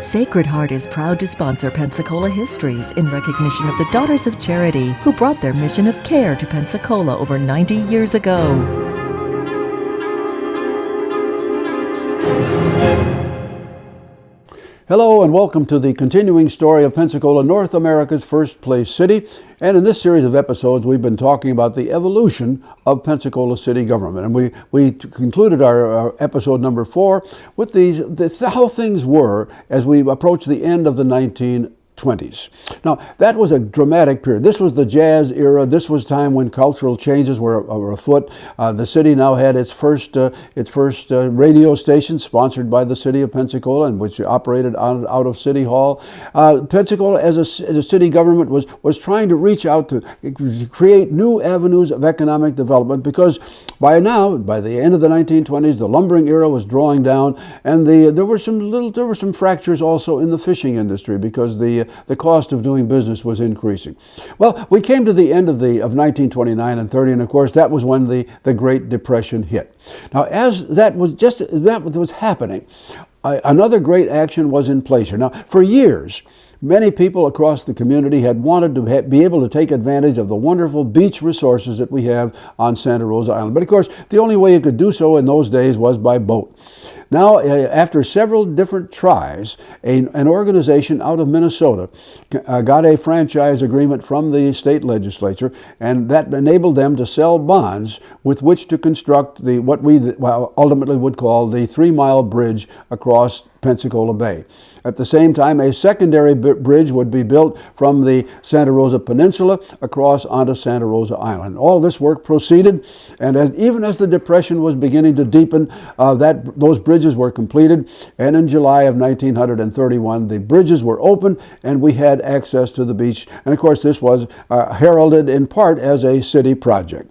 Sacred Heart is proud to sponsor Pensacola Histories in recognition of the Daughters of Charity who brought their mission of care to Pensacola over 90 years ago. Hello and welcome to the continuing story of Pensacola, North America's first place city. And in this series of episodes, we've been talking about the evolution of Pensacola city government. And we concluded our episode number 4 with how things were as we approached the end of the 1920s. Now, that was a dramatic period. This was the jazz era. This was time when cultural changes were afoot. The city now had its first radio station sponsored by the city of Pensacola, and which operated out of City Hall. Pensacola, as a city government, was trying to reach out to create new avenues of economic development, because by the end of the 1920s, the lumbering era was drawing down, and there were some fractures also in the fishing industry because the cost of doing business was increasing. Well, we came to the end of 1929 and 30, and of course that was when the Great Depression hit. Now, as that was happening, another great action was in place here. Now, for years, many people across the community had wanted to be able to take advantage of the wonderful beach resources that we have on Santa Rosa Island. But of course, the only way you could do so in those days was by boat. Now, after several different tries, an organization out of Minnesota got a franchise agreement from the state legislature, and that enabled them to sell bonds with which to construct what we ultimately would call the 3-mile bridge across Pensacola Bay. At the same time, a secondary bridge would be built from the Santa Rosa Peninsula across onto Santa Rosa Island. All this work proceeded, and even as the Depression was beginning to deepen, those bridges were completed, and in July of 1931, the bridges were open, and we had access to the beach. And of course, this was heralded in part as a city project.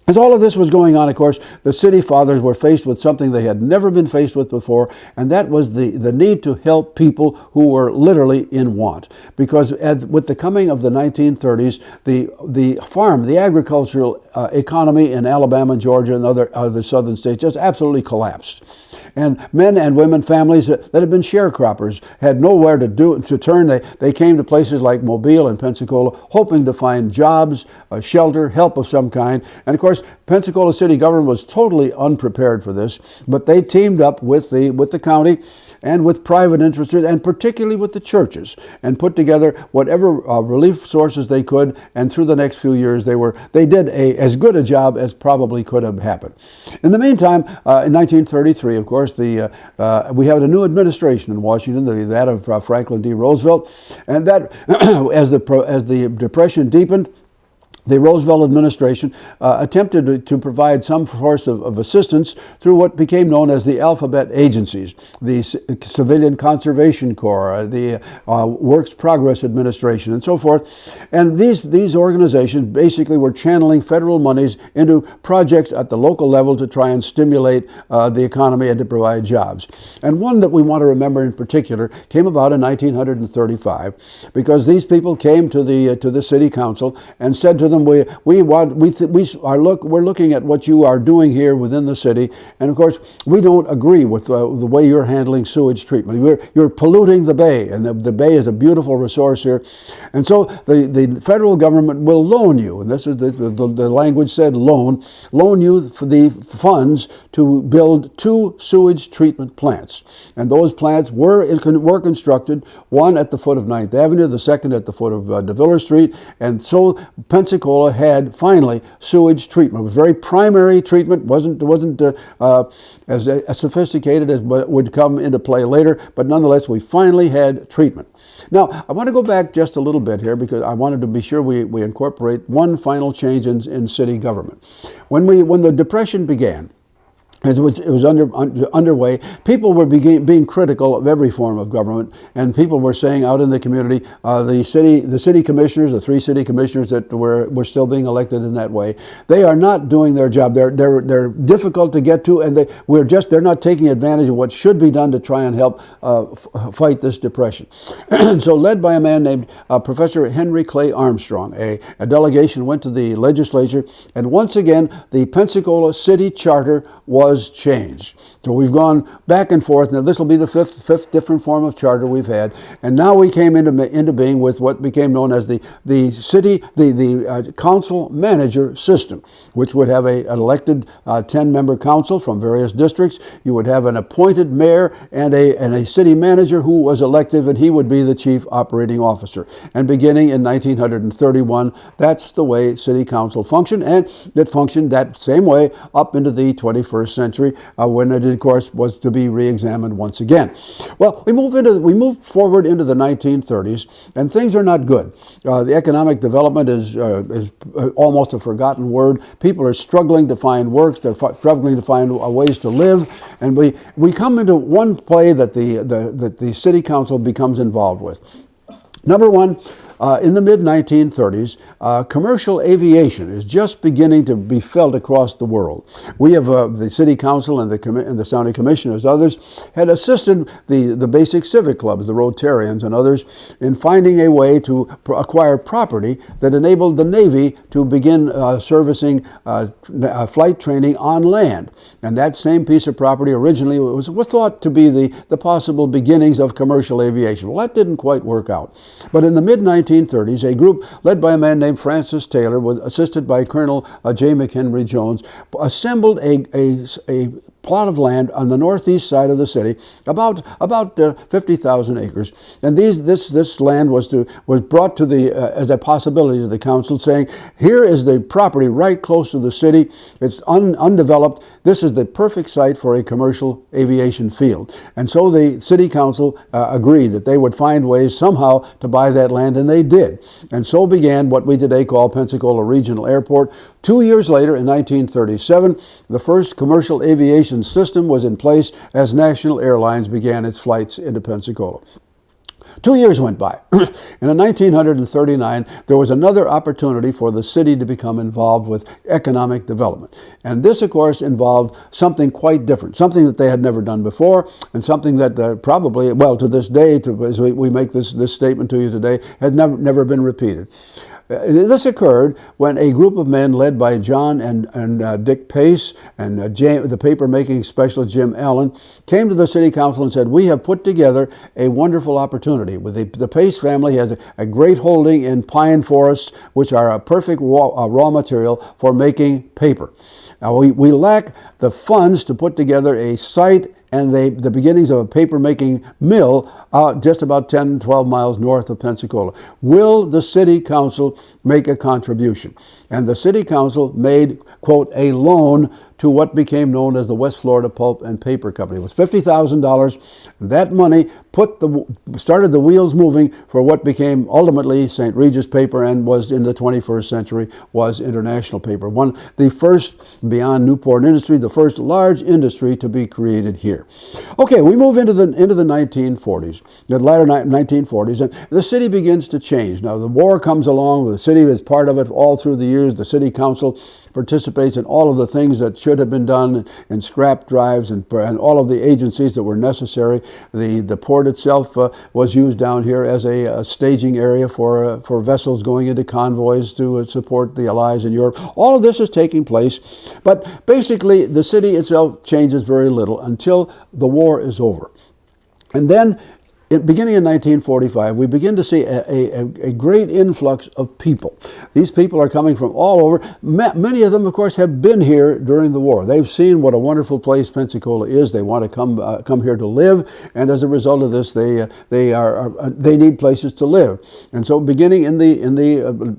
As all of this was going on, of course, the city fathers were faced with something they had never been faced with before, and that was the need to help people who were literally in want. Because with the coming of the 1930s, the agricultural economy in Alabama, Georgia, and other southern states just absolutely collapsed. And men and women, families that had been sharecroppers, had nowhere to turn. They came to places like Mobile and Pensacola, hoping to find jobs, shelter, help of some kind. And of course, Pensacola city government was totally unprepared for this, but they teamed up with the county and with private interests, and particularly with the churches, and put together whatever relief sources they could. And through the next few years, they did as good a job as probably could have happened. In the meantime, in 1933, of course, we had a new administration in Washington, that of Franklin D. Roosevelt, and that as the Depression deepened, the Roosevelt administration attempted to provide some source of assistance through what became known as the alphabet agencies, the Civilian Conservation Corps, the Works Progress Administration, and so forth. And these organizations basically were channeling federal monies into projects at the local level to try and stimulate the economy and to provide jobs. And one that we want to remember in particular came about in 1935, because these people came to the city council and said to them, we're looking at what you are doing here within the city, and of course we don't agree with the way you're handling sewage treatment. You're polluting the bay, and the bay is a beautiful resource here, and so the federal government will loan you, and this is the language said loan you for the funds to build 2 sewage treatment plants, and those plants were constructed, one at the foot of 9th Avenue, the second at the foot of DeViller Street, and so Pensacola had finally sewage treatment. It was very primary treatment, wasn't as sophisticated as would come into play later, but nonetheless we finally had treatment. Now, I want to go back just a little bit here, because I wanted to be sure we incorporate one final change in city government. When the Depression began, as it was underway, people were being critical of every form of government, and people were saying out in the community, the city commissioners, the 3 city commissioners that were still being elected in that way, they are not doing their job. They're difficult to get to, and they're not taking advantage of what should be done to try and help fight this depression. So, led by a man named Professor Henry Clay Armstrong, a delegation went to the legislature, and once again the Pensacola City Charter was was changed. So we've gone back and forth. Now this will be the fifth different form of charter we've had, and now we came into being with what became known as the council manager system, which would have an elected 10-member council from various districts. You would have an appointed mayor and a city manager who was elected, and he would be the chief operating officer. And beginning in 1931, that's the way city council functioned, and it functioned that same way up into the 21st century, when it, of course, was to be re-examined once again. Well, we move forward into the 1930s, and things are not good. The economic development is almost a forgotten word. People are struggling to find work. They're struggling to find ways to live, and we come into one play that the city council becomes involved with. Number one, in the mid-1930s, commercial aviation is just beginning to be felt across the world. We have the City Council and the County Commissioners, others, had assisted the basic civic clubs, the Rotarians and others, in finding a way to acquire property that enabled the Navy to begin servicing flight training on land. And that same piece of property originally was thought to be the possible beginnings of commercial aviation. Well, that didn't quite work out. But in the mid-1930s, a group led by a man named Francis Taylor, assisted by Colonel J. McHenry Jones, assembled a plot of land on the northeast side of the city, about 50,000 acres. And this land was brought to as a possibility to the council, saying, here is the property right close to the city. It's undeveloped. This is the perfect site for a commercial aviation field. And so the city council agreed that they would find ways somehow to buy that land, and they did. And so began what we today call Pensacola Regional Airport. 2 years later, in 1937, the first commercial aviation system was in place as National Airlines began its flights into Pensacola. 2 years went by, and in 1939, there was another opportunity for the city to become involved with economic development. And this, of course, involved something quite different, something that they had never done before, and something that probably, well, to this day, as we make this statement to you today, had never been repeated. This occurred when a group of men led by John and Dick Pace and the paper-making specialist Jim Allen came to the city council and said, we have put together a wonderful opportunity. The Pace family has a great holding in pine forests, which are a perfect raw material for making paper. Now, we lack the funds to put together a site and the beginnings of a paper-making mill just about 10, 12 miles north of Pensacola. Will the city council make a contribution? And the city council made, quote, a loan to what became known as the West Florida Pulp and Paper Company. It was $50,000. That money started the wheels moving for what became ultimately St. Regis Paper, and was in the 21st century was International Paper. The first, beyond Newport Industry, the first large industry to be created here. Okay, we move into the 1940s, the latter 1940s, and the city begins to change. Now the war comes along, the city is part of it all through the years. The city council participates in all of the things that should have been done, in scrap drives and all of the agencies that were necessary. The port itself was used down here as a staging area for vessels going into convoys to support the Allies in Europe. All of this is taking place, but basically the city itself changes very little until the war is over. And then, beginning in 1945, we begin to see a great influx of people. These people are coming from all over. Many of them, of course, have been here during the war. They've seen what a wonderful place Pensacola is. They want to come here to live, and as a result of this, they need places to live. And so, beginning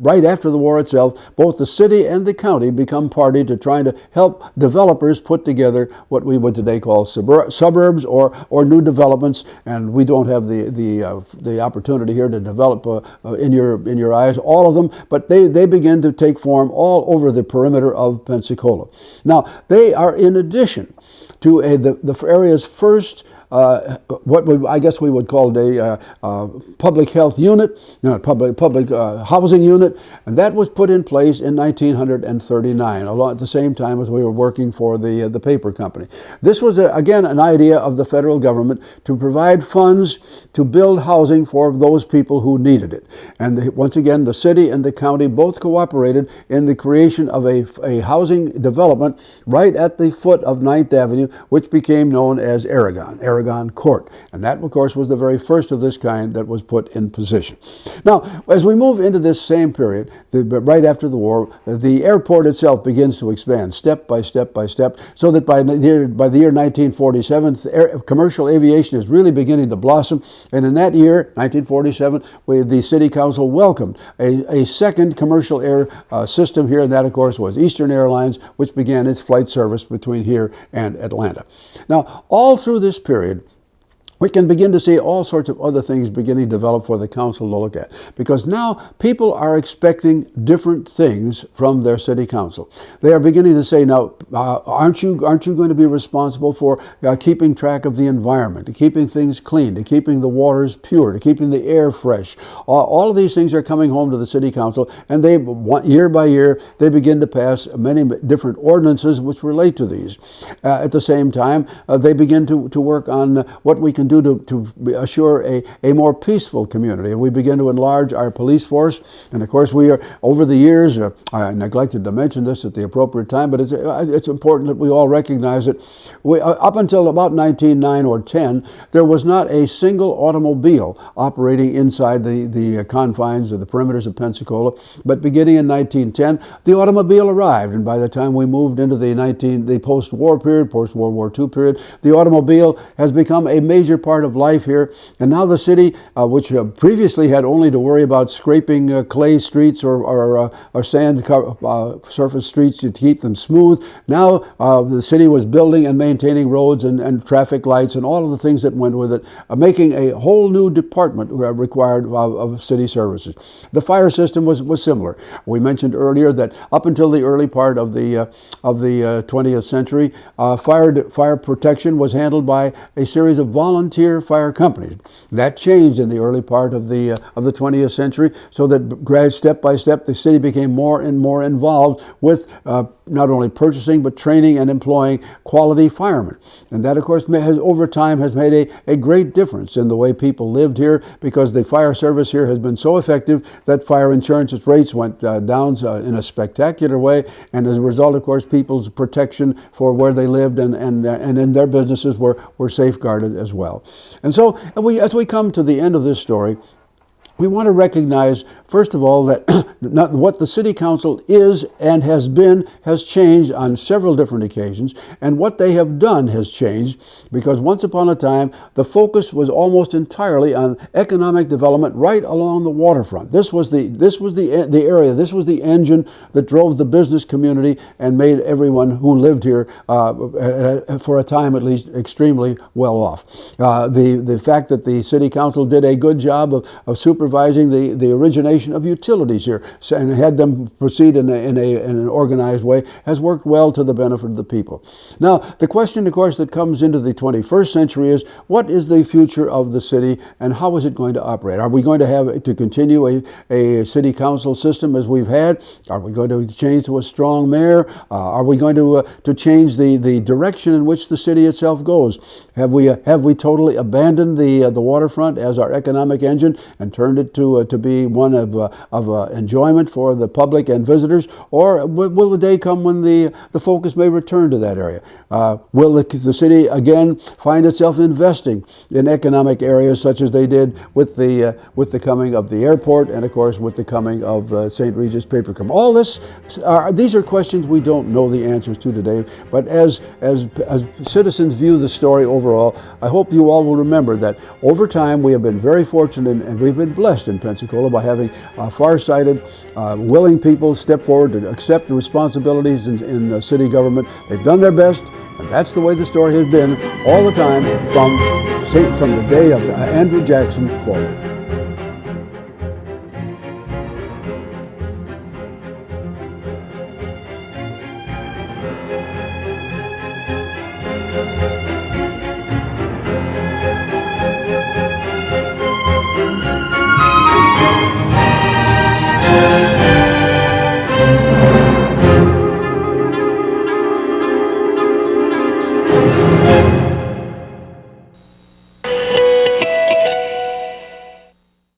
right after the war itself, both the city and the county become party to trying to help developers put together what we would today call suburbs or new developments. And we don't have the opportunity here to develop in your eyes all of them, but they begin to take form all over the perimeter of Pensacola. Now, they are in addition to the area's first I guess we would call it a public health unit, public housing unit, and that was put in place in 1939, at the same time as we were working for the paper company. This was, again, an idea of the federal government to provide funds to build housing for those people who needed it. And once again, the city and the county both cooperated in the creation of a housing development right at the foot of 9th Avenue, which became known as Aragon Court. And that, of course, was the very first of this kind that was put in position. Now, as we move into this same period, right after the war, the airport itself begins to expand step by step by step, so that by the year 1947, commercial aviation is really beginning to blossom. And in that year, 1947, the City Council welcomed a second commercial air system here, and that, of course, was Eastern Airlines, which began its flight service between here and Atlanta. Now, all through this period, we can begin to see all sorts of other things beginning to develop for the council to look at, because now people are expecting different things from their city council. They are beginning to say, now, aren't you going to be responsible for keeping track of the environment, to keeping things clean, to keeping the waters pure, to keeping the air fresh? All of these things are coming home to the city council, and they, year by year, they begin to pass many different ordinances which relate to these. At the same time, they begin to work on what we can do to assure a more peaceful community. And we begin to enlarge our police force. And of course, we are, over the years, I neglected to mention this at the appropriate time, but it's important that we all recognize it. Up until about 1909 or 10, there was not a single automobile operating inside the confines of the perimeters of Pensacola. But beginning in 1910, the automobile arrived. And by the time we moved into the post-war period, post-World War II period, the automobile has become a major part of life here. And now the city, which previously had only to worry about scraping clay streets or sand surface streets to keep them smooth, now the city was building and maintaining roads and traffic lights and all of the things that went with it, making a whole new department required of city services. The fire system was similar. We mentioned earlier that up until the early part of the 20th century, fire protection was handled by a series of volunteer fire companies. That changed in the early part of the 20th century, so that step by step the city became more and more involved with not only purchasing but training and employing quality firemen. And that, of course, over time has made a great difference in the way people lived here, because the fire service here has been so effective that fire insurance rates went down in a spectacular way. And as a result, of course, people's protection for where they lived and in their businesses were safeguarded as well. And so as we come to the end of this story, we want to recognize, first of all, that what the City Council is and has changed on several different occasions, and what they have done has changed, because once upon a time, the focus was almost entirely on economic development right along the waterfront. This was the area, this was the engine that drove the business community and made everyone who lived here, for a time at least, extremely well off. The fact that the City Council did a good job of supervising the origination of utilities here and had them proceed in an organized way has worked well to the benefit of the people. Now, the question, of course, that comes into the 21st century is, what is the future of the city and how is it going to operate? Are we going to continue a city council system as we've had? Are we going to change to a strong mayor? Are we going to change the direction in which the city itself goes? Have we totally abandoned the waterfront as our economic engine and turned it to be one of enjoyment for the public and visitors? Or will the day come when the focus may return to that area? Will the city again find itself investing in economic areas such as they did with the coming of the airport and, of course, with the coming of St. Regis Paper Company? All these are questions we don't know the answers to today, but as citizens view the story overall, I hope you all will remember that over time we have been very fortunate and we've been blessed in Pensacola by having far-sighted, willing people step forward to accept the responsibilities in city government. They've done their best, and that's the way the story has been all the time from the day of Andrew Jackson forward.